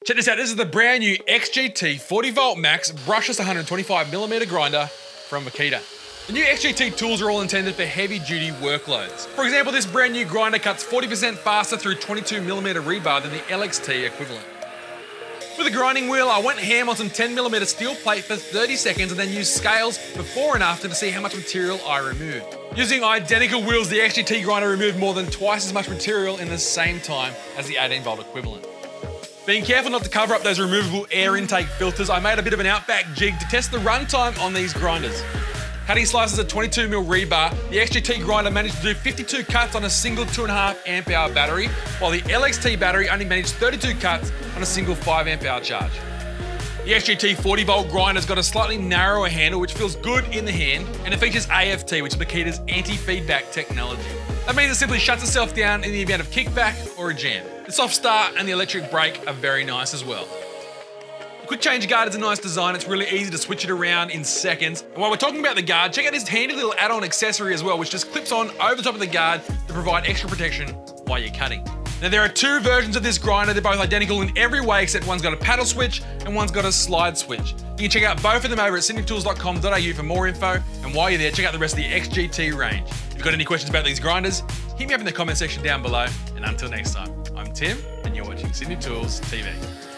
Check this out, this is the brand new XGT 40 volt max brushless 125mm grinder from Makita. The new XGT tools are all intended for heavy duty workloads. For example, this brand new grinder cuts 40% faster through 22mm rebar than the LXT equivalent. With a grinding wheel, I went ham on some 10mm steel plate for 30 seconds and then used scales before and after to see how much material I removed. Using identical wheels, the XGT grinder removed more than twice as much material in the same time as the 18 volt equivalent. Being careful not to cover up those removable air intake filters, I made a bit of an outback jig to test the runtime on these grinders. Cutting slices of 22mm rebar, the XGT grinder managed to do 52 cuts on a single 2.5 amp hour battery, while the LXT battery only managed 32 cuts on a single 5 amp hour charge. The XGT 40 volt grinder's got a slightly narrower handle which feels good in the hand, and it features AFT, which is Makita's anti-feedback technology. That means it simply shuts itself down in the event of kickback or a jam. The soft start and the electric brake are very nice as well. The quick change guard is a nice design, it's really easy to switch it around in seconds. And while we're talking about the guard, check out this handy little add-on accessory as well, which just clips on over the top of the guard to provide extra protection while you're cutting. Now there are two versions of this grinder, they're both identical in every way except one's got a paddle switch and one's got a slide switch. You can check out both of them over at sydneytools.com.au for more info, and while you're there, check out the rest of the XGT range. If you've got any questions about these grinders, hit me up in the comment section down below, and until next time, I'm Tim, and you're watching Sydney Tools TV.